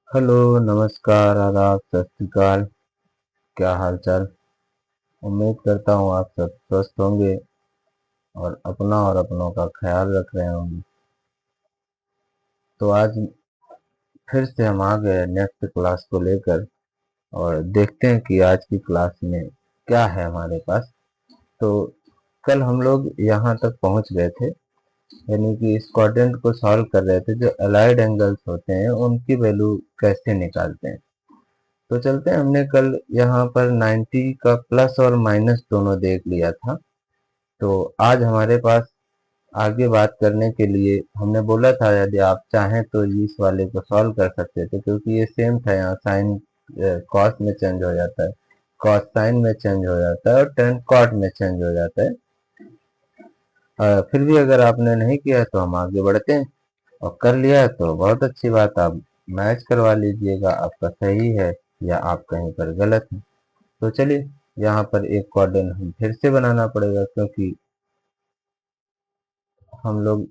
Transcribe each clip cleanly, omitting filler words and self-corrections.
Hello, नमस्कार, आदाब, सत श्री अकाल। क्या हाल चाल। उम्मीद करता हूँ आप सब स्वस्थ होंगे और अपना और अपनों का ख्याल रख रहे होंगे। तो आज फिर से हम आ गए नेक्स्ट क्लास को लेकर और देखते हैं कि आज की क्लास में क्या है हमारे पास। तो कल हम लोग यहाँ तक पहुँच गए थे, यानी कि इस क्वाड्रेंट को सॉल्व कर रहे थे। जो अलाइड एंगल्स होते हैं उनकी वैल्यू कैसे निकालते हैं। तो चलते हैं, हमने कल यहाँ पर 90 का प्लस और माइनस दोनों देख लिया था। तो आज हमारे पास आगे बात करने के लिए हमने बोला था यदि आप चाहें तो इस वाले को सॉल्व कर सकते थे, क्योंकि ये सेम था। यहाँ साइन कॉस में चेंज हो जाता है, कॉस साइन में चेंज हो जाता है और टेन कॉट में चेंज हो जाता है। फिर भी अगर आपने नहीं किया है तो हम आगे बढ़ते हैं, और कर लिया है तो बहुत अच्छी बात। आप मैच करवा लीजिएगा, आपका सही है या आप कहीं पर गलत है। तो चलिए, यहाँ पर एक क्वाड्रेंट हम फिर से बनाना पड़ेगा, क्योंकि हम लोग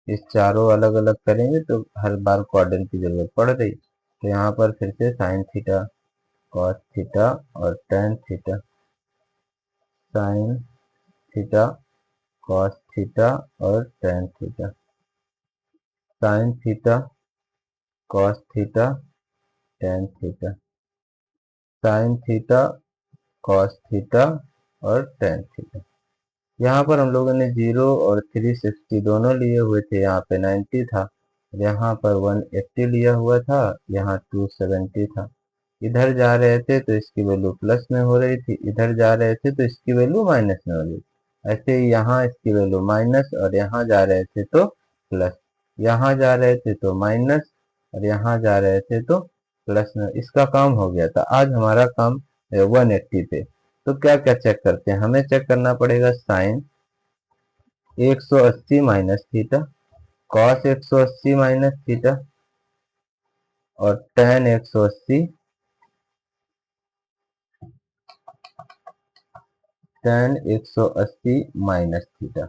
इस चारों अलग अलग करेंगे तो हर बार क्वाड्रेंट की जरूरत पड़ रही। तो यहाँ पर फिर से साइन थीटा, कॉस थीटा और tan theta. Sine theta, cos theta और tan theta. Sine theta, cos theta, tan theta. Sine theta, cos theta और टेन थीटा। यहाँ पर हम लोगों ने 0 और 360 दोनों लिए हुए थे। यहाँ पे 90 था, यहाँ पर 180 लिया हुआ था, यहाँ 270 था। इधर जा रहे थे तो इसकी वैल्यू प्लस में हो रही थी, इधर जा रहे थे तो इसकी वैल्यू माइनस में हो रही थी। ऐसे ही यहाँ इसकी वैल्यू माइनस और यहाँ जा रहे थे तो प्लस, यहाँ जा रहे थे तो माइनस और यहाँ जा रहे थे तो प्लस में। इसका काम हो गया था। आज हमारा काम 180 पे। तो क्या क्या चेक करते हैं, हमें चेक करना पड़ेगा sine 180 minus theta, cos 180 minus theta और टेन 180, टेन 180 माइनस थीटा।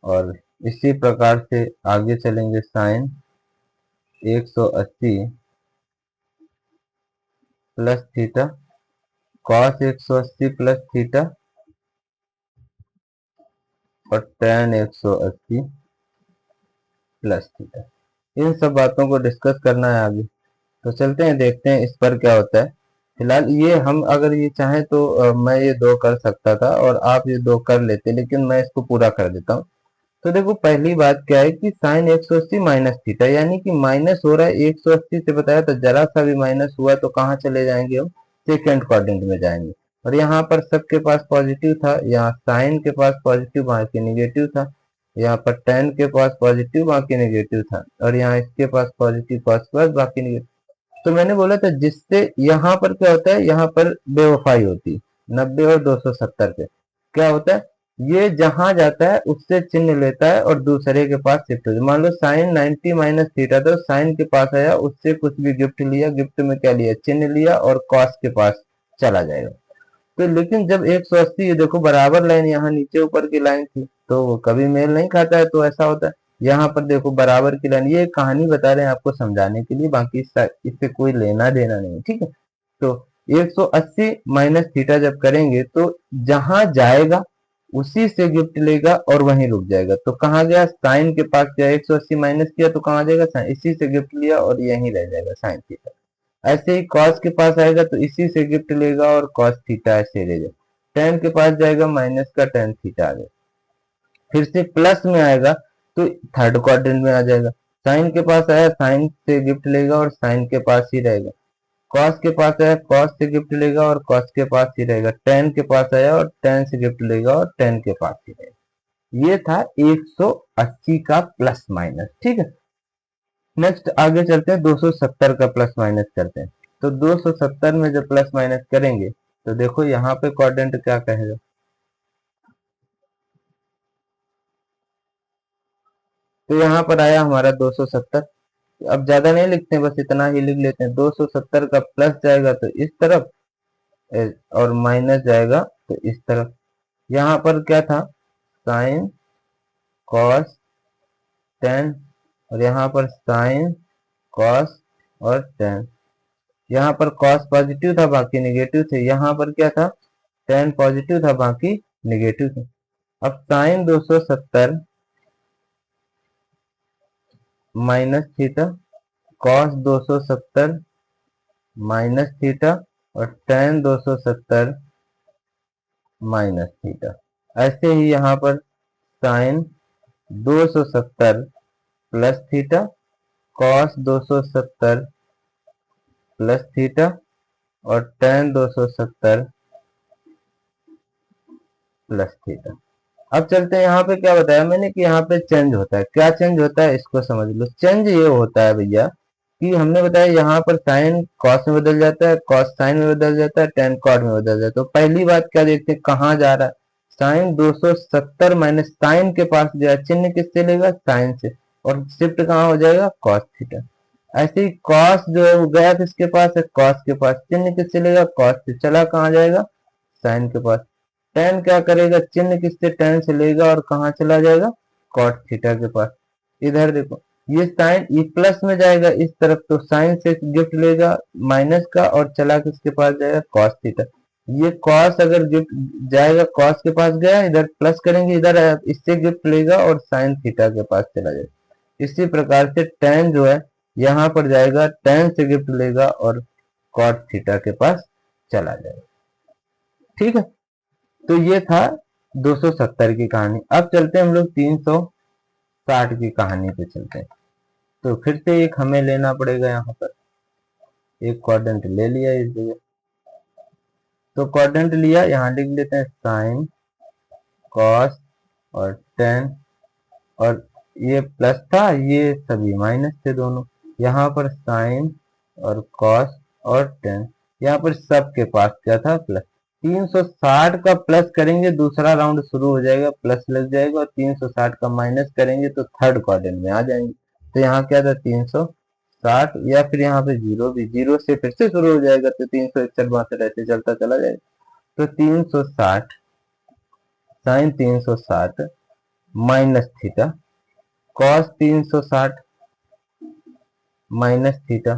और इसी प्रकार से आगे चलेंगे, sine 180 plus theta, cos 180 plus theta और टेन 180 प्लस थीटा। इन सब बातों को डिस्कस करना है आगे। तो चलते हैं, देखते हैं इस पर क्या होता है। फिलहाल ये हम अगर ये चाहें तो मैं ये दो कर सकता था और आप ये दो कर लेते, लेकिन मैं इसको पूरा कर देता हूँ। तो देखो, पहली बात क्या है कि साइन 180 माइनस थीटा, यानी कि माइनस हो रहा है 180 से। बताया तो जरा सा भी माइनस हुआ तो कहाँ चले जाएंगे हम, सेकेंड क्वाड्रेंट में जाएंगे। और यहाँ पर सबके पास पॉजिटिव था, यहाँ साइन के पास पॉजिटिव बाकी निगेटिव था, यहाँ पर टेन के पास पॉजिटिव बाकी निगेटिव था, और यहाँ इसके पास पॉजिटिव कॉस प्लस बाकी निगेटिव। तो मैंने बोला था जिससे यहाँ पर क्या होता है, यहाँ पर बेवफाई होती है। 90 और 270 पे क्या होता है, ये जहां जाता है उससे चिन्ह लेता है और दूसरे के पास शिफ्ट हो जाता है। मान लो साइन 90 माइनस थीटा, तो साइन के पास आया, उससे कुछ भी गिफ्ट लिया, गिफ्ट में क्या लिया, चिन्ह लिया और कॉस के पास चला जाएगा। तो लेकिन जब 180, ये देखो बराबर लाइन यहाँ नीचे ऊपर की लाइन थी तो वो कभी मेल नहीं खाता है, तो ऐसा होता है। यहाँ पर देखो बराबर की लाइन, ये कहानी बता रहे हैं आपको समझाने के लिए, बाकी इससे कोई लेना देना नहीं, ठीक है। तो 180 माइनस थीटा जब करेंगे तो जहां जाएगा उसी से गिफ्ट लेगा और वहीं रुक जाएगा। तो कहाँ गया, साइन के पास गया, 180 माइनस किया तो कहाँ जाएगा, साइन, इसी से गिफ्ट लिया और यहीं रह जाएगा साइन थीटा। ऐसे ही कॉस के पास आएगा तो इसी से गिफ्ट लेगा और कॉस थीटा ऐसे ले जाएगा। टेन के पास जाएगा, माइनस का टेन थीटा आ गया। फिर से प्लस में आएगा तो थर्ड क्वाड्रेंट में आ जाएगा। साइन के पास आया, साइन से गिफ्ट लेगा और साइन के पास ही रहेगा। कॉस के पास आया, कॉस से गिफ्ट लेगा और कॉस के पास ही रहेगा। टेन के पास आया और टेन से गिफ्ट लेगा और टेन के पास ही रहेगा। ये था 180 का प्लस माइनस, ठीक है। नेक्स्ट आगे चलते हैं, 270 का प्लस माइनस करते हैं। तो 270 में जब प्लस माइनस करेंगे तो देखो यहाँ पे क्वाड्रेंट क्या कहेगा। तो यहाँ पर आया हमारा 270। अब ज्यादा नहीं लिखते हैं, बस इतना ही लिख लेते हैं। 270 का प्लस जाएगा तो इस तरफ, और माइनस जाएगा तो इस तरफ। यहाँ पर क्या था, साइन कॉस टेन, और यहाँ पर साइन कॉस और टेन। यहाँ पर कॉस पॉजिटिव था बाकी नेगेटिव थे, यहाँ पर क्या था टेन पॉजिटिव था बाकी नेगेटिव थे। अब sine 270 minus theta, cos 270 minus theta और टेन 270 माइनस थीटा। ऐसे ही यहाँ पर sine 270 plus theta, cos 270 plus theta और टेन 270 प्लस थीटा। अब चलते हैं, यहाँ पे क्या बताया मैंने कि यहाँ पे चेंज होता है। क्या चेंज होता है इसको समझ लो। चेंज ये होता है भैया कि हमने बताया यहाँ पर साइन कॉस में बदल जाता है, कॉस साइन में बदल जाता है, टेन कॉट में बदल जाता है। तो पहली बात क्या देखते हैं, कहाँ जा रहा है, साइन 270 माइनस साइन के पास गया, चिन्ह किससे लेगा, साइन से, और शिफ्ट कहाँ हो जाएगा, कॉस थीटा। ऐसे ही कॉस जो है वो गया किसके पास है, कॉस के पास, चिन्ह किससे लेगा, कॉस से, चला कहाँ जाएगा, साइन के पास। टेन क्या करेगा, चिन्ह किससे, टेन से लेगा और कहाँ चला जाएगा, कॉट थीटा के पास। इधर देखो ये साइन ये प्लस में जाएगा इस तरफ, तो साइन से गिफ्ट लेगा माइनस का और चला किसके पास जाएगा, कॉस थीटा। ये कॉस अगर गिफ्ट जाएगा कॉस के पास गया, इधर प्लस करेंगे, इधर इससे गिफ्ट लेगा और साइन थीटा के पास चला जाएगा। इसी प्रकार से टेन जो है यहाँ पर जाएगा, टेन से गिफ्ट लेगा और कॉट थीटा के पास चला जाएगा। ठीक है, तो ये था 270 की कहानी। अब चलते हैं हम लोग 360 की कहानी पे चलते हैं। तो फिर से एक हमें लेना पड़ेगा, यहाँ पर एक क्वाड्रेंट ले लिया इस जगह। तो क्वाड्रेंट लिया, यहाँ लिख लेते हैं साइन कॉस और टेन, और ये प्लस था, ये सभी माइनस थे दोनों। यहाँ पर साइन और कॉस और टेन, यहाँ पर सबके पास क्या था, प्लस। 360 का प्लस करेंगे दूसरा राउंड शुरू हो जाएगा, प्लस लग जाएगा, और 360 का माइनस करेंगे तो थर्ड क्वाड्रेंट में आ जाएंगे। तो यहाँ क्या था 360, या फिर यहाँ पे जीरो, भी जीरो से फिर से शुरू हो जाएगा, तो 361 62 ऐसे चलता चला जाएगा। तो 360 sine 360 minus theta, cos 360 minus theta,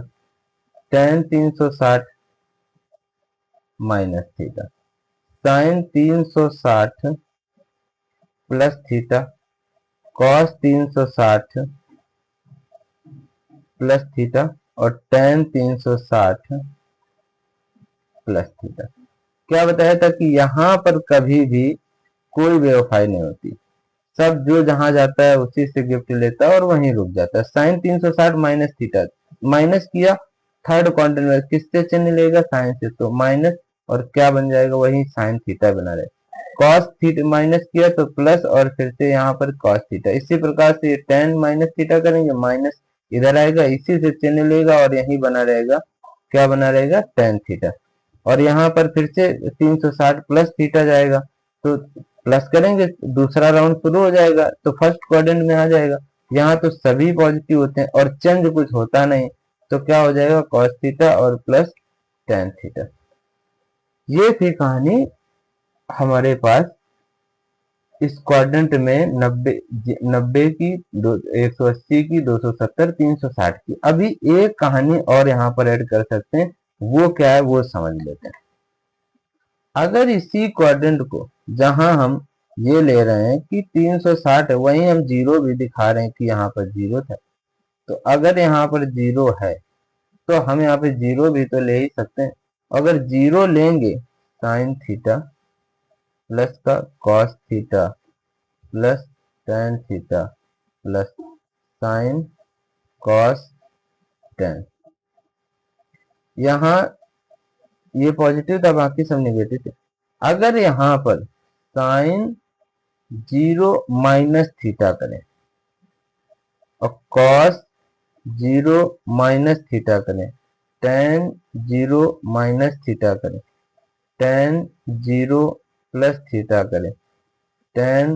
tan 360 minus theta, sine 360 plus theta, cos 360 plus theta और टेन 360 प्लस थीटा। क्या बताया था कि यहाँ पर कभी भी कोई बेवफाई नहीं होती, सब जो जहां जाता है उसी से गिफ्ट लेता है और वहीं रुक जाता है। साइन 360 माइनस थीटा, माइनस किया थर्ड क्वाड्रेंट में, किससे चिन्ह लेगा, साइन से, तो माइनस, और क्या बन जाएगा, वही साइन थीटा बना रहे। कॉस थीटा माइनस किया तो प्लस, और फिर से यहाँ पर कॉस थीटा। इसी प्रकार से टेन माइनस थीटा करेंगे, माइनस इधर आएगा, इसी से चिन्ह लेगा और यही बना रहेगा, क्या बना रहेगा, टेन थीटा। और यहाँ पर फिर से 360 प्लस थीटा जाएगा, तो प्लस करेंगे दूसरा राउंड शुरू हो जाएगा, तो फर्स्ट क्वाड्रेंट में आ जाएगा। यहाँ तो सभी पॉजिटिव होते हैं और चेंज कुछ होता नहीं, तो क्या हो जाएगा, कॉस थीटा और प्लस टेन थीटा। ये थी कहानी हमारे पास इस क्वाड्रेंट में 90 की, 180 की, 270, 360 की। अभी एक कहानी और यहाँ पर ऐड कर सकते हैं, वो क्या है वो समझ लेते हैं। अगर इसी क्वाड्रेंट को जहां हम ये ले रहे हैं कि 360 है, वहीं हम जीरो भी दिखा रहे हैं कि यहाँ पर जीरो था, तो अगर यहाँ पर जीरो है तो हम यहाँ पे जीरो भी तो ले ही सकते हैं। अगर जीरो लेंगे, साइन थीटा प्लस का cos theta plus tan theta plus sign cos ten, यहाँ ये पॉजिटिव था बाकी सब नेगेटिव थे। अगर यहाँ पर साइन जीरो माइनस थीटा करें और कॉस जीरो माइनस थीटा करें, टेन जीरो माइनस थीटा करें, टेन जीरो प्लस थीटा करें, टेन,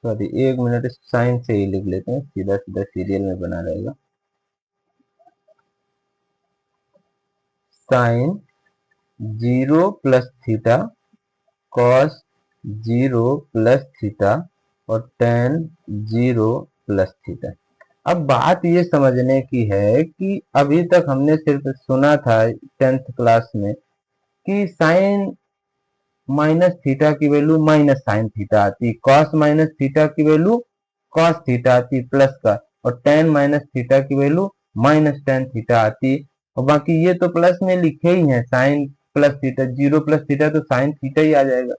सॉरी एक मिनट, साइन से ही लिख लेते हैं, सीधा सीधा सीरियल में बना रहेगा। Sine zero plus theta, cos zero plus theta और टेन जीरो प्लस थीटा। अब बात ये समझने की है कि अभी तक हमने सिर्फ सुना था 10th क्लास में कि साइन माइनस थीटा की वैल्यू माइनस साइन थीटा आती, कॉस माइनस थीटा की वैल्यू कॉस थीटा आती प्लस का, और टेन माइनस थीटा की वैल्यू माइनस टेन थीटा आती। और बाकी ये तो प्लस में लिखे ही है, sine plus theta, zero plus theta तो साइन थीटा ही आ जाएगा।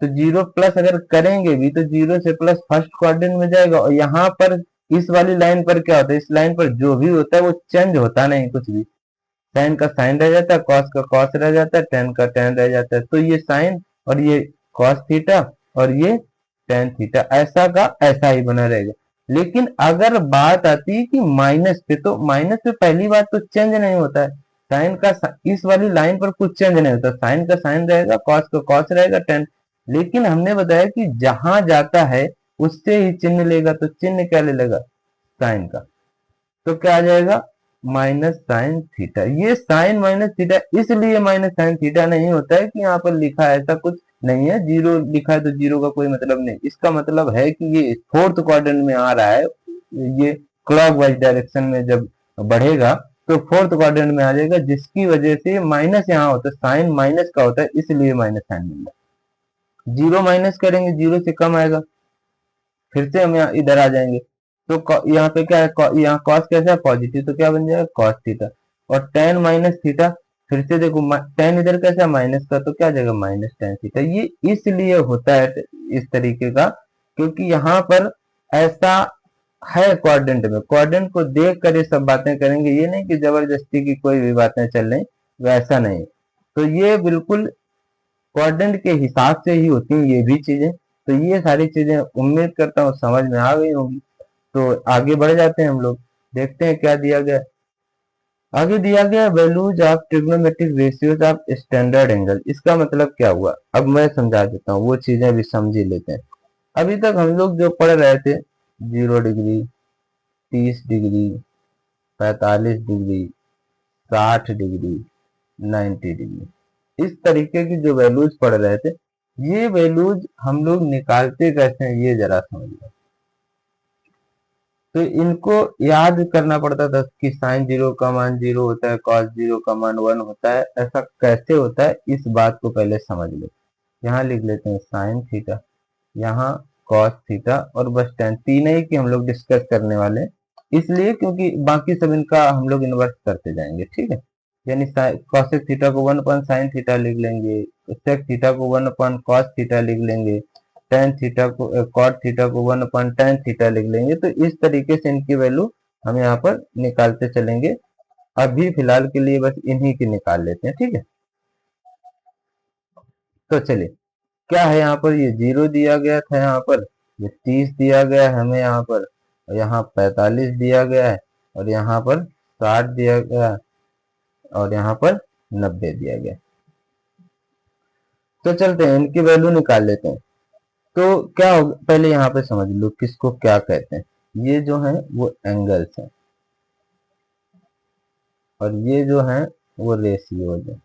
तो जीरो प्लस अगर करेंगे भी तो जीरो से प्लस फर्स्ट क्वाड्रेंट में जाएगा। और यहाँ पर इस वाली लाइन पर क्या होता है, इस लाइन पर जो भी होता है वो चेंज होता नहीं कुछ भी, साइन का साइन रह जाता है, कॉस का कॉस रह जाता है, टेन का टेन रह जाता है। तो ये साइन और ये कॉस थीटा और ये टेन थीटा ऐसा का ऐसा ही बना रहेगा। लेकिन अगर बात आती है कि माइनस पे, तो माइनस पे पहली बात तो चेंज नहीं होता है, साइन का इस वाली लाइन पर कुछ चेंज नहीं होता, साइन का साइन रहेगा, कॉस का कॉस रहेगा, टेन। लेकिन हमने बताया कि जहां जाता है उससे ही चिन्ह लेगा, तो चिन्ह क्या ले लेगा, साइन का। तो क्या आ जाएगा, माइनस साइन थीटा। ये साइन माइनस थीटा इसलिए माइनस साइन थीटा नहीं होता है कि यहाँ पर लिखा है, ऐसा कुछ नहीं है, जीरो लिखा है तो जीरो का कोई मतलब नहीं। इसका मतलब है कि ये फोर्थ क्वाड्रेंट में आ रहा है, ये क्लॉकवाइज डायरेक्शन में जब बढ़ेगा तो फोर्थ क्वाड्रेंट में आ जाएगा, जिसकी वजह से माइनस यहाँ होता है, साइन माइनस का होता है, इसलिए माइनस साइन मिल रहा है। जीरो माइनस करेंगे, जीरो से कम आएगा, फिर से हम यहाँ इधर आ जाएंगे। तो यहाँ पे क्या है, यहाँ कॉस कैसा है, पॉजिटिव, तो क्या बन जाएगा, कॉस थीटा। और टेन माइनस थीटा, फिर से देखो टेन इधर कैसा है, माइनस का, तो क्या आ जाएगा, माइनस टेन थीटा। ये इसलिए होता है इस तरीके का, क्योंकि यहाँ पर ऐसा है क्वाड्रेंट में, क्वाड्रेंट को देख कर ये सब बातें करेंगे, ये नहीं कि जबरदस्ती की कोई भी बातें चल रही, वैसा नहीं। तो ये बिल्कुल क्वाड्रेंट के हिसाब से ही होती हैं ये भी चीजें। तो ये सारी चीजें उम्मीद करता हूँ समझ में आ गई होंगी। तो आगे बढ़ जाते हैं हम लोग, देखते हैं क्या दिया गया। आगे दिया गया values of trigonometric ratios of standard angle. इसका मतलब क्या हुआ, अब मैं समझा देता हूँ, वो चीजें भी समझ ही लेते हैं। अभी तक हम लोग जो पढ़ रहे थे, 0 degree, 30 degree, 45 degree, 60 degree, 90 degree, इस तरीके की जो वैल्यूज पढ़ रहे थे, ये वैल्यूज हम लोग निकालते कैसे हैं ये जरा समझिए। तो इनको याद करना पड़ता था कि साइन जीरो का मान जीरो होता है, कॉस जीरो का मान वन होता है, ऐसा कैसे होता है इस बात को पहले समझ लो। यहाँ लिख लेते हैं साइन थीटा, यहाँ कॉस थीटा, और बस टेन, तीन ही की हम लोग डिस्कस करने वाले हैं, इसलिए क्योंकि बाकी सब इनका हम लोग इन्वर्स करते जाएंगे, ठीक है। यानी कॉसेक थीटा को वन अपॉन साइन थीटा लिख लेंगे, सेक थीटा को वन अपॉन कॉस थीटा लिख लेंगे, टेन थीटा को कॉट थीटा को वन अपॉन टेन थीटा लिख लेंगे। तो इस तरीके से इनकी वैल्यू हम यहाँ पर निकालते चलेंगे। अभी फिलहाल के लिए बस इन्हीं की निकाल लेते हैं, ठीक है। तो चलिए, क्या है यहाँ पर, ये जीरो दिया गया था, यहाँ पर ये 30 दिया गया है हमें यहाँ पर, और यहाँ 45 दिया गया है, और यहाँ पर 60 दिया गया है, और यहाँ पर 90 दिया गया। तो चलते हैं इनकी वैल्यू निकाल लेते हैं। तो क्या होगा, पहले यहाँ पे समझ लो किसको क्या कहते हैं। ये जो है वो एंगल्स हैं, और ये जो है वो रेशियोज है।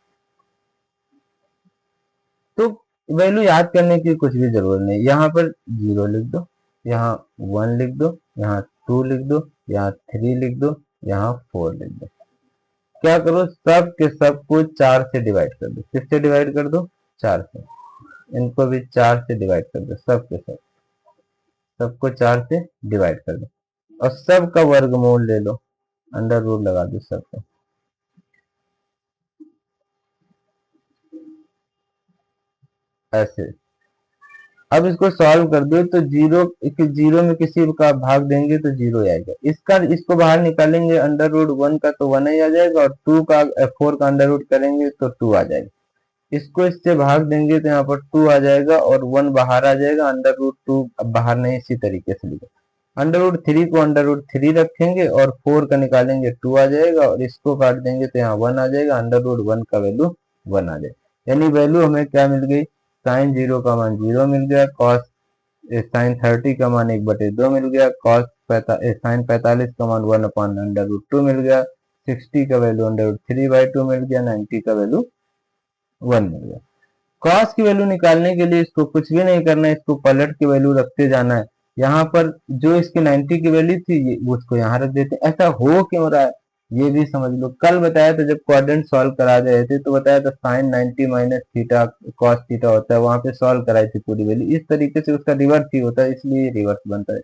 तो वैल्यू याद करने की कुछ भी जरूरत नहीं, यहाँ पर जीरो लिख दो, यहाँ वन लिख दो, यहाँ टू लिख दो, यहाँ थ्री लिख दो, यहाँ फोर लिख दो। क्या करो, सब के सब को चार से डिवाइड कर दो। किससे डिवाइड कर दो, चार से। इनको भी चार से डिवाइड कर दो, सब के सब, सबको चार से डिवाइड कर दो, और सब का वर्गमूल ले लो, अंडर रूट लगा दो सबको, ऐसे। अब इसको सॉल्व कर दो तो जीरो, जीरो में किसी का भाग देंगे तो जीरो आएगा, इसका इसको बाहर निकालेंगे अंडर रूट वन का तो वन ही आ जाएगा, और टू का फोर का अंडर रूट करेंगे तो टू आ जाएगा। इसको इससे भाग देंगे तो यहाँ पर टू आ जाएगा, और वन बाहर आ जाएगा, अंडर रूट टू अब बाहर नहीं, इसी तरीके से लिखो। अंडर रूट थ्री को अंडर रूट थ्री रखेंगे, और फोर का निकालेंगे टू आ जाएगा, और इसको काट देंगे तो यहाँ वन आ जाएगा, अंडर रूट वन का वैल्यू वन आ जाएगा। यानी वैल्यू हमें क्या मिल गई, साइन जीरो का मान जीरो मिल गया, कॉस साइन 30 का मान 1/2 मिल गया, कॉस साइन 45 का मान one upon under root two मिल गया, 60 का वैल्यू अंडर रूट 3/2 मिल गया, 90 का वैल्यू वन मिल गया। कॉस की वैल्यू निकालने के लिए इसको कुछ भी नहीं करना है, इसको पलट की वैल्यू रखते जाना है। यहाँ पर जो इसकी 90 की वैल्यू थी उसको यहाँ रख देते हैं। ऐसा हो क्यों रहा है ये भी समझ लो। कल बताया था जब क्वाड्रेंट सॉल्व करा रहे थे तो बताया था sine 90 minus theta cos theta होता है, वहां पे सॉल्व कराई थी पूरी वैल्यू। इस तरीके से उसका रिवर्स ही होता है, इसलिए रिवर्स बनता है।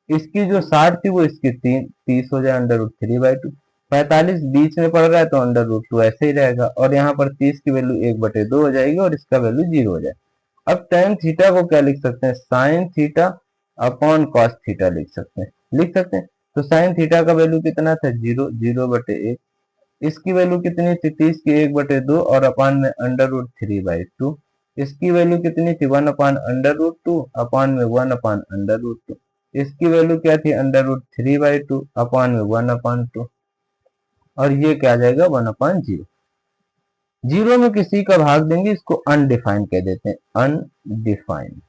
इसकी जो 60 थी वो इसकी 30 हो जाए √3/2। 45 बीच में पड़ रहा है तो √2 ऐसे ही रहेगा, और यहाँ पर 30 की वैल्यू 1/2 हो जाएगी और इसका वैल्यू 0 हो जाए। अब टेन थीटा को क्या लिख सकते हैं, sign theta upon cos theta लिख सकते हैं, लिख सकते हैं। तो साइन थीटा का वैल्यू कितना था 0, 0/1। इसकी वैल्यू कितनी थी 30 की 1/2 और अपान में √3/2। इसकी वैल्यू कितनी थी 1/√2 अपान में 1/√2। इसकी वैल्यू क्या थी √3/2 अपान में 1/2, और ये क्या आ जाएगा 1/0। जीरो में किसी का भाग देंगे इसको अनडिफाइंड कह देते हैं, अनडिफाइंड।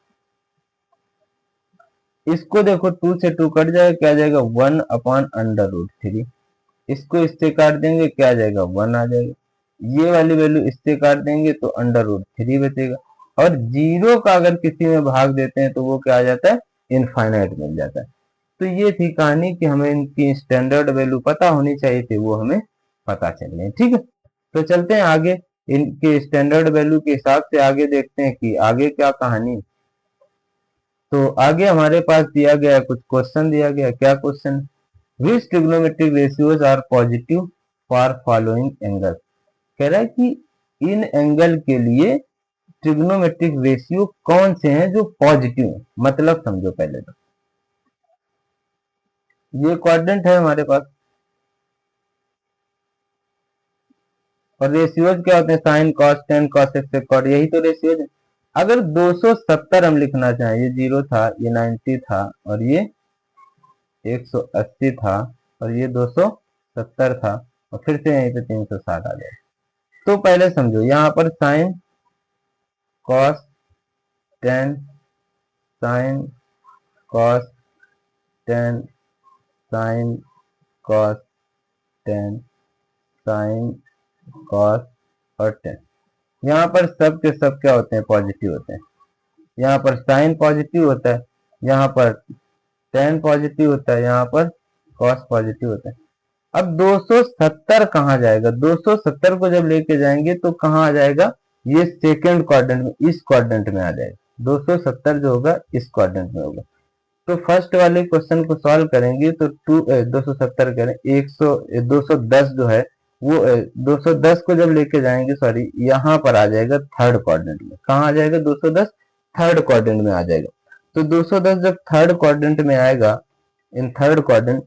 इसको देखो 2 से 2 कट जाएगा, क्या आ जाएगा 1/√3। इसको इससे काट देंगे क्या आ जाएगा 1 आ जाएगा। ये वाली वैल्यू इससे काट देंगे तो √3 बचेगा। और जीरो का अगर किसी में भाग देते हैं तो वो क्या आ जाता है, इनफाइनाइट मिल जाता है। तो ये थी कहानी कि हमें इनकी स्टैंडर्ड वैल्यू पता होनी चाहिए थी, वो हमें पता चल रही है। ठीक है, तो चलते हैं आगे, इनके स्टैंडर्ड वैल्यू के हिसाब से आगे देखते हैं कि आगे क्या कहानी। तो आगे हमारे पास दिया गया कुछ क्वेश्चन दिया गया। क्या question, which trigonometric ratios are positive for following angle. कह रहा है कि इन एंगल के लिए ट्रिग्नोमेट्रिक रेशियो कौन से हैं जो पॉजिटिव है। मतलब समझो पहले तो ये क्वाड्रेंट है हमारे पास, और रेशियोज क्या होते हैं, sine cos tan cosec cot, यही तो रेशियोज है। अगर 270 हम लिखना चाहें, ये 0 था, ये 90 था, और ये 180 था, और ये 270 था, और फिर से यहीं पे 360 आ जाए। तो पहले समझो यहाँ पर sign cos ten, sign cos ten, sign cos ten, sine cos और टेन, यहाँ पर सब के सब क्या होते हैं, पॉजिटिव होते हैं। यहाँ पर साइन पॉजिटिव होता है, यहाँ पर टेन पॉजिटिव होता है, यहाँ पर कॉस पॉजिटिव होता है। अब 270 कहाँ जाएगा, 270 को जब लेके जाएंगे तो कहाँ आ जाएगा, ये सेकेंड क्वाड्रेंट में, इस क्वाड्रेंट में आ जाएगा। 270 जो होगा इस क्वाड्रेंट में होगा। तो फर्स्ट वाले क्वेश्चन को सॉल्व करेंगे तो 270 करें 210 जो है वो 210 को जब लेके जाएंगे, सॉरी, यहाँ पर आ जाएगा थर्ड क्वाड्रेंट में। कहाँ आ जाएगा 210, थर्ड क्वाड्रेंट में आ जाएगा। तो 210 जब थर्ड क्वाड्रेंट में आएगा, इन थर्ड क्वाड्रेंट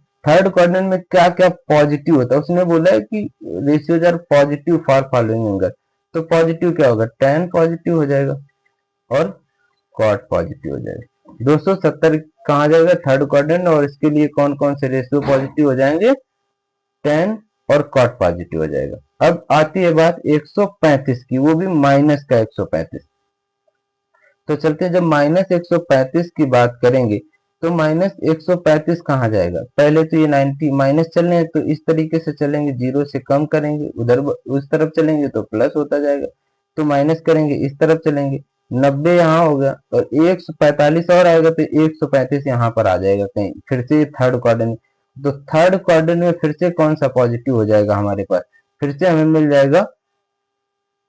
में क्या क्या पॉजिटिव होता है, उसने बोला है कि ratios are positive for following angle. तो पॉजिटिव क्या होगा, टेन पॉजिटिव हो जाएगा और कॉट पॉजिटिव हो जाएगा। 270 कहाँ जाएगा, थर्ड क्वाड्रेंट, और इसके लिए कौन कौन से रेशियो पॉजिटिव हो जाएंगे, टेन और कॉट पॉजिटिव हो जाएगा। अब आती है बात 135 की, वो भी माइनस का 135। तो चलते हैं, जब माइनस 135 की बात करेंगे तो माइनस 135 कहाँ जाएगा, पहले तो ये 90 माइनस चलने हैं तो इस तरीके से चलेंगे, जीरो से कम करेंगे, उधर उस तरफ चलेंगे तो प्लस होता जाएगा, तो माइनस करेंगे इस तरफ चलेंगे, 90 यहाँ हो गया, और 145 और आएगा तो 135 यहाँ पर आ जाएगा कहीं, फिर से थर्ड क्वाड्रेंट। तो थर्ड क्वाड्रेंट में फिर से कौन सा पॉजिटिव हो जाएगा हमारे पास, फिर से हमें मिल जाएगा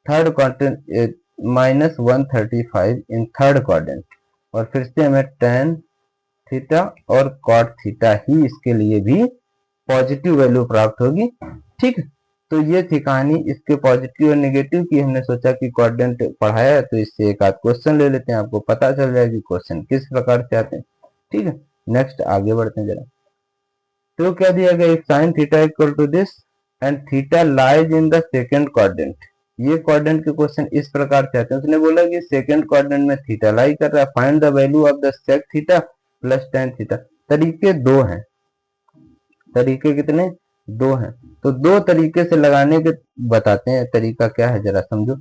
third quadrant -135 in third quadrant, और फिर से हमें टेन थीटा और कॉट थीटा ही इसके लिए भी पॉजिटिव वैल्यू प्राप्त होगी। ठीक, तो ये थी कहानी इसके पॉजिटिव और नेगेटिव की। हमने सोचा कि क्वाड्रेंट पढ़ाया है तो इससे एक आध क्वेश्चन ले लेते हैं, आपको पता चल जाएगा कि क्वेश्चन किस प्रकार से आते हैं। ठीक है, नेक्स्ट आगे बढ़ते हैं जरा। तो क्या दिया गया, if sine theta equal to this and theta lies in the second quadrant. ये क्वाड्रेंट के क्वेश्चन इस प्रकार से आते हैं। उसने बोला कि सेकेंड क्वाड्रेंट में थीटा लाई कर रहा है, find the value of the sec theta plus tan theta. तरीके दो हैं, तरीके कितने, दो हैं। तो दो तरीके से लगाने के बताते हैं, तरीका क्या है जरा समझो।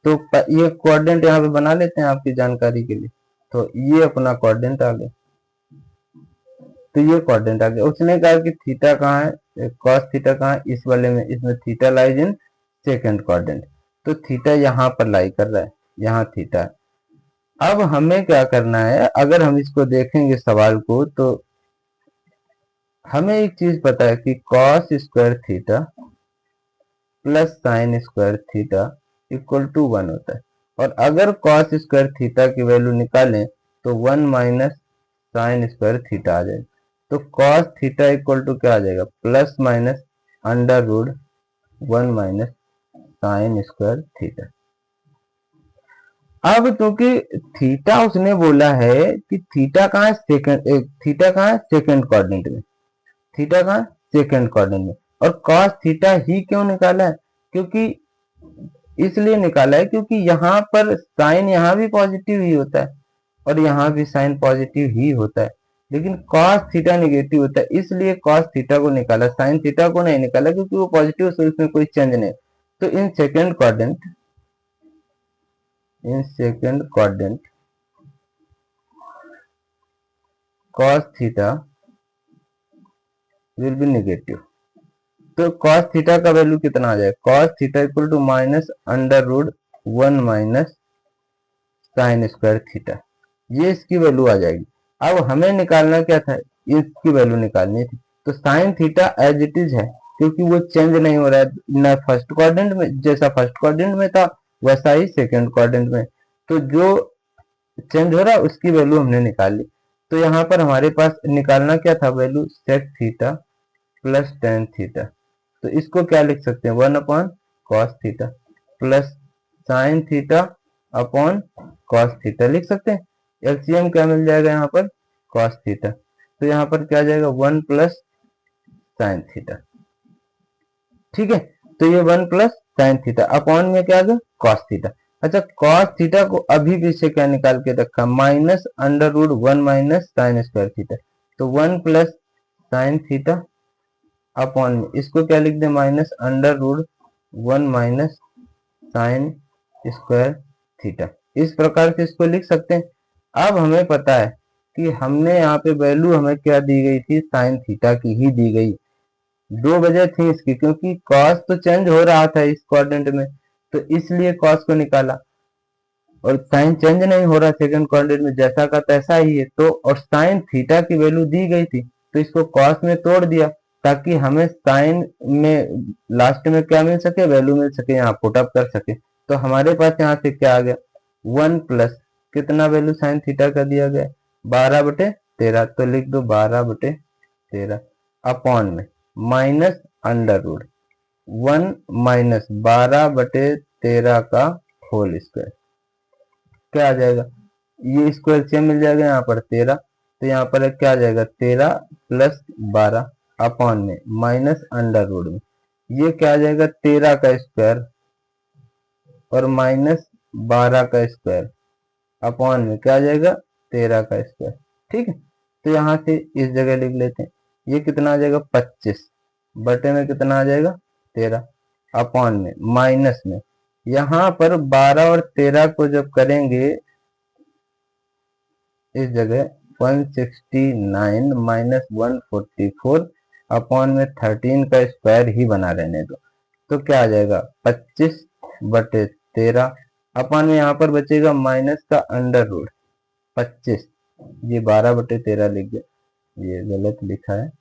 तो ये क्वाड्रेंट यहाँ पे बना लेते हैं आपकी जानकारी के लिए। तो ये अपना क्वाड्रेंट आ गया, तो ये क्वाड्रेंट आ गया। उसने कहा कि थीटा कहाँ है, कॉस थीटा कहाँ है, इस वाले में, इसमें theta lies in second quadrant. तो थीटा यहाँ पर लाई कर रहा है, यहाँ थीटा है। अब हमें क्या करना है, अगर हम इसको देखेंगे सवाल को, तो हमें एक चीज पता है कि cos square theta plus sine square theta equal to 1 होता है। और अगर कॉस स्क्वायर थीटा की वैल्यू निकालें तो 1 माइनस साइन स्क्वायर थीटा आ जाएगा। तो कॉस थीटा इक्वल टू क्या आ जाएगा, plus minus under root 1 minus sine square theta. अब क्योंकि थीटा उसने बोला है कि थीटा कहाँ है, थीटा कहाँ है, सेकंड क्वाड्रेंट में। थीटा कहाँ, सेकंड क्वाड्रेंट में। और कॉस थीटा ही क्यों निकाला है, क्योंकि इसलिए निकाला है क्योंकि यहाँ पर साइन यहाँ भी पॉजिटिव ही होता है और यहाँ भी साइन पॉजिटिव ही होता है, लेकिन कॉस थीटा नेगेटिव होता है, इसलिए कॉस थीटा को निकाला, साइन थीटा को नहीं निकाला क्योंकि वो पॉजिटिव, तो इसमें कोई चेंज नहीं। तो in second quadrant cos theta will be negative. तो cos थीटा का वैल्यू कितना आ जाएगा, cos theta equal to minus under root 1 minus sine square theta, ये इसकी वैल्यू आ जाएगी। अब हमें निकालना क्या था, इसकी वैल्यू निकालनी थी। तो sine theta as it is है क्योंकि वो चेंज नहीं हो रहा है, ना फर्स्ट क्वाड्रेंट में, जैसा फर्स्ट क्वाड्रेंट में था वैसा ही सेकंड क्वाड्रेंट में। तो जो चेंज हो रहा है उसकी वैल्यू हमने निकाल ली। तो यहाँ पर हमारे पास निकालना क्या था, value sec theta plus tan theta. तो इसको क्या लिख सकते हैं, 1 upon cos theta plus sine theta upon cos theta लिख सकते हैं। एलसीएम क्या मिल जाएगा यहाँ पर, कॉस थीटा। तो यहाँ पर क्या जाएगा, 1 प्लस साइन थीटा। ठीक है, तो ये 1 प्लस साइन थीटा अपॉन में क्या आ गया, कॉस थीटा। अच्छा, कॉस थीटा को अभी पीछे क्या निकाल के रखा, minus under root 1 minus sine square theta. तो 1 प्लस साइन थीटा अपॉन में इसको क्या लिख दे, minus under root 1 minus sine square theta. इस प्रकार से इसको लिख सकते हैं। अब हमें पता है कि हमने यहाँ पे वैल्यू हमें क्या दी गई थी, साइन थीटा की ही दी गई। दो वजह थी इसकी, क्योंकि कॉस तो चेंज हो रहा था इस क्वाड्रेंट में, तो इसलिए कॉस को निकाला, और साइन चेंज नहीं हो रहा सेकंड क्वाड्रेंट में, जैसा का तैसा ही है। तो और साइन थीटा की वैल्यू दी गई थी तो इसको कॉस में तोड़ दिया ताकि हमें साइन में लास्ट में क्या मिल सके, वैल्यू मिल सके, यहाँ पुटअप कर सके। तो हमारे पास यहाँ से क्या आ गया, 1 प्लस कितना वैल्यू साइन थीटा का दिया गया, 12/13। तो लिख दो 12/13 अपॉन में माइनस अंडर रूट 1 माइनस 12/13 का होल स्क्वायर। क्या आ जाएगा, ये स्क्वायर से मिल जाएगा यहाँ पर 13, तो यहाँ पर क्या आ जाएगा 13 प्लस 12 अपॉन में माइनस अंडर रूट में ये क्या आ जाएगा 13 का स्क्वायर और माइनस 12 का स्क्वायर अपॉन में क्या आ जाएगा 13 का स्क्वायर। ठीक है, तो यहाँ से इस जगह लिख लेते हैं, ये कितना आ जाएगा 25 बटे में कितना आ जाएगा 13 अपॉन में माइनस में यहाँ पर 12 और 13 को जब करेंगे इस जगह 169 माइनस 144 अपॉन में 13 का स्क्वायर ही बना रहने दो। तो क्या आ जाएगा 25/13 अपॉन में यहाँ पर बचेगा माइनस का अंडर रूट 25, ये 12/13 लिख गया, ये गलत लिखा है।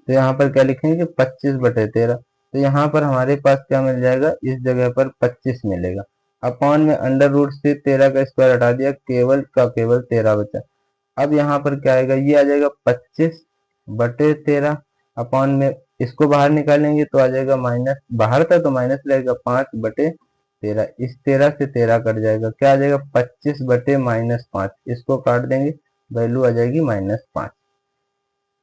तो यहाँ पर क्या लिखेंगे 25/13। तो यहाँ पर हमारे पास क्या मिल जाएगा, इस जगह पर 25 मिलेगा अपॉन में अंडर रूट से 13 का स्क्वायर हटा दिया, केवल का केवल 13 बचा। अब यहाँ पर क्या आएगा, ये आ जाएगा 25/13 अपॉन में इसको बाहर निकालेंगे तो आ जाएगा माइनस, बाहर था तो माइनस लगेगा 5/13, इस 13 से 13 कट जाएगा, क्या आ जाएगा 25/-5, इसको काट देंगे वैल्यू आ जाएगी -5।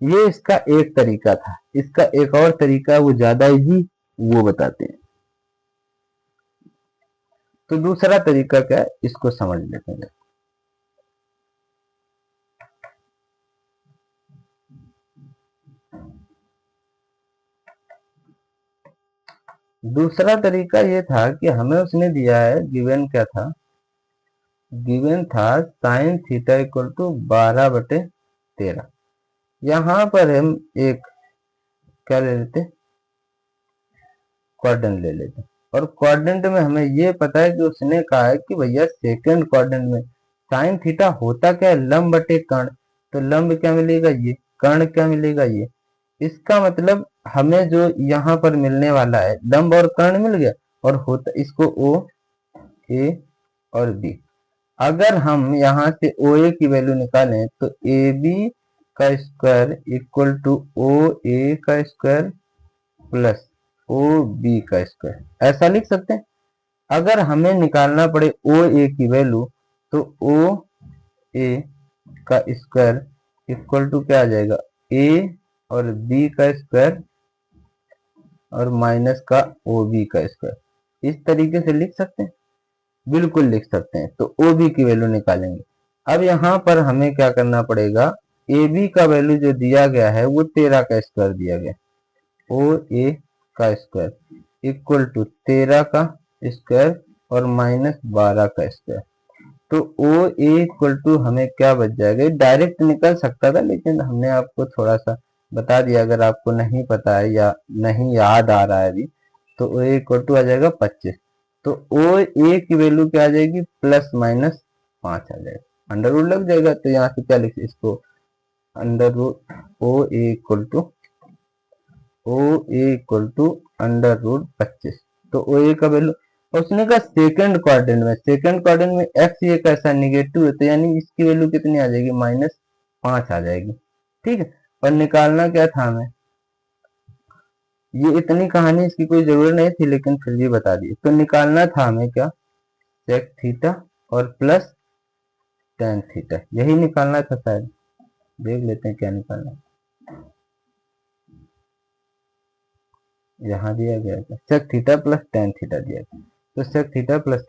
ये इसका एक तरीका था। इसका एक और तरीका वो ज्यादा इजी, वो बताते हैं। तो दूसरा तरीका क्या है, इसको समझ लेते हैं। दूसरा तरीका ये था कि हमें उसने दिया है, गिवन क्या था, गिवन था साइन थीटा इक्वल टू 12/13। यहां पर हम एक क्या ले लेते, क्वाड्रेंट ले लेते। और क्वाड्रेंट में हमें ये पता है कि उसने कहा है कि भैया सेकंड क्वाड्रेंट में साइन थीटा होता क्या है, लंब बटे कर्ण। तो लंब क्या मिलेगा ये, कर्ण क्या मिलेगा ये। इसका मतलब हमें जो यहाँ पर मिलने वाला है लंब और कर्ण मिल गया, और होता इसको ओ ए और बी। अगर हम यहाँ से ओ ए की वैल्यू निकालें तो ए बी का square equal two O A का स्क्वायर प्लस ओ बी का स्क्वायर, ऐसा लिख सकते हैं। अगर हमें निकालना पड़े ओ ए की वैल्यू तो ओ ए का स्क्वायर इक्वल टू क्या आ जाएगा, ए और बी का स्क्वायर और माइनस का ओ बी का स्क्वायर। इस तरीके से लिख सकते हैं, बिल्कुल लिख सकते हैं। तो ओ बी की वैल्यू निकालेंगे। अब यहाँ पर हमें क्या करना पड़ेगा, ए बी का वैल्यू जो दिया गया है वो 13 का स्क्वायर दिया गया, ओ ए का स्क्वायर इक्वल टू 13 का स्क्वायर और माइनस 12 का स्क्वायर। तो ओ ए इक्वल टू हमें क्या बच जाएगा, डायरेक्ट निकल सकता था लेकिन हमने आपको थोड़ा सा बता दिया। अगर आपको नहीं पता है या नहीं याद आ रहा है अभी, तो ओ ए इक्वल टू आ जाएगा 25। तो ओ ए की वैल्यू क्या आ जाएगी, प्लस माइनस 5 आ जाएगा, अंडर रूट लग जाएगा। तो यहाँ से क्या लिखे इसको, under root O A equal to under root 25। तो ओ ए का वैल्यू, उसने कहा सेकंड क्वाड्रेंट में, सेकंड क्वाड्रेंट में एक्स ये कैसा निगेटिव है, तो यानी इसकी वैल्यू कितनी आ जाएगी, -5 आ जाएगी। ठीक है, और निकालना क्या था हमें, ये इतनी कहानी इसकी कोई जरूरत नहीं थी लेकिन फिर भी बता दी। तो निकालना था हमें क्या, सेक थीटा और प्लस टेन थीटा, यही निकालना था शायद। देख लेते हैं क्या निकालना है। यहाँ दिया गया है sec theta plus tan theta दिया गया। तो sec theta plus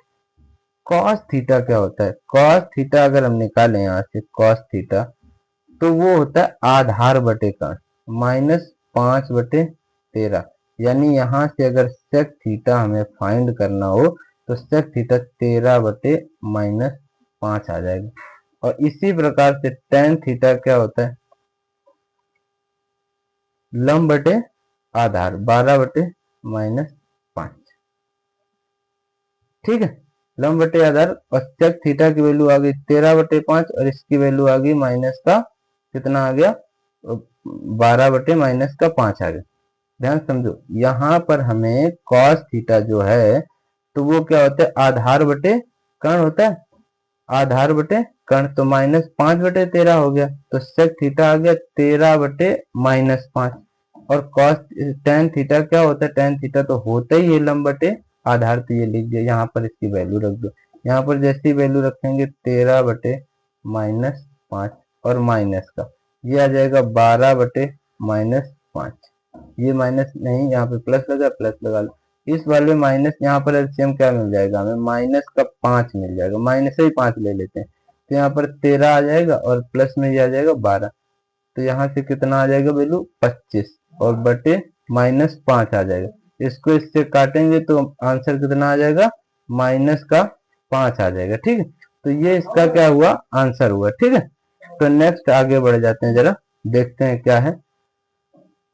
cos theta क्या होता है, कॉस थीटा अगर हम निकालें यहाँ से कॉस थीटा, तो वो होता है आधार बटे कर्ण, -5/13। यानी यहाँ से अगर सेक थीटा हमें फाइंड करना हो तो सेक थीटा 13/-5 आ जाएगा। और इसी प्रकार से टेन थीटा क्या होता है, लंब बटे आधार 12/-5। ठीक है, लंब बटे आधार, और सेक थीटा की वैल्यू आ गई 13/5 और इसकी वैल्यू आ गई माइनस का कितना आ गया, 12/-5 आ गया। ध्यान समझो, यहाँ पर हमें कॉस थीटा जो है तो वो क्या होता है, आधार बटे कर्ण होता है, आधार बटे कर्ण। तो -5/13 हो गया, तो सेक थीटा आ गया 13/-5। और कॉस टेन थीटा क्या होता है, टेन थीटा तो होता ही है लंब बटे आधार। तो ये लिख दिया, यहाँ पर इसकी वैल्यू रख दो। यहाँ पर जैसी वैल्यू रखेंगे 13/-5 और माइनस का ये आ जाएगा 12/-5। ये माइनस नहीं, यहाँ पे प्लस लगा, प्लस लगा लो। इस वाले माइनस, यहाँ पर एलसीएम क्या मिल जाएगा हमें, -5 मिल जाएगा, माइनस से ही 5 ले लेते हैं। तो यहाँ पर 13 आ जाएगा और प्लस में ये आ जाएगा 12। तो यहाँ से कितना आ जाएगा वैल्यू 25 और बटे -5 आ जाएगा। इसको इससे काटेंगे तो आंसर कितना आ जाएगा, -5 आ जाएगा। ठीक है, तो ये इसका क्या हुआ, आंसर हुआ। ठीक है, तो नेक्स्ट आगे बढ़ जाते हैं, जरा देखते हैं क्या है।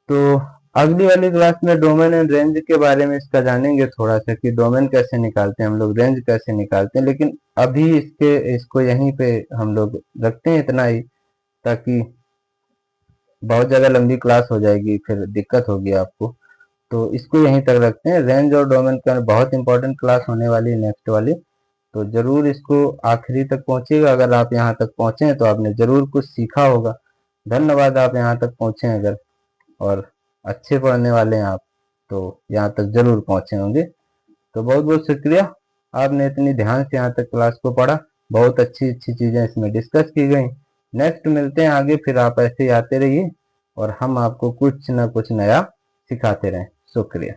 तो अगली वाली क्लास में डोमेन एंड रेंज के बारे में इसका जानेंगे थोड़ा सा, कि डोमेन कैसे निकालते हैं हम लोग, रेंज कैसे निकालते हैं। लेकिन अभी इसको यहीं पे हम लोग रखते हैं इतना ही, ताकि बहुत ज़्यादा लंबी क्लास हो जाएगी फिर दिक्कत होगी आपको। तो इसको यहीं तक रखते हैं। रेंज और डोमेन का बहुत इंपॉर्टेंट क्लास होने वाली है नेक्स्ट वाली, तो जरूर इसको आखिरी तक पहुंचिएगा। अगर आप यहाँ तक पहुंचे हैं तो आपने जरूर कुछ सीखा होगा। धन्यवाद, आप यहाँ तक पहुंचे हैं अगर, और अच्छे पढ़ने वाले हैं आप तो यहाँ तक जरूर पहुंचे होंगे। तो बहुत बहुत शुक्रिया, आपने इतनी ध्यान से यहाँ तक क्लास को पढ़ा। बहुत अच्छी अच्छी चीज़ें इसमें डिस्कस की गई। नेक्स्ट मिलते हैं आगे, फिर आप ऐसे ही आते रहिए और हम आपको कुछ ना कुछ नया सिखाते रहें। शुक्रिया।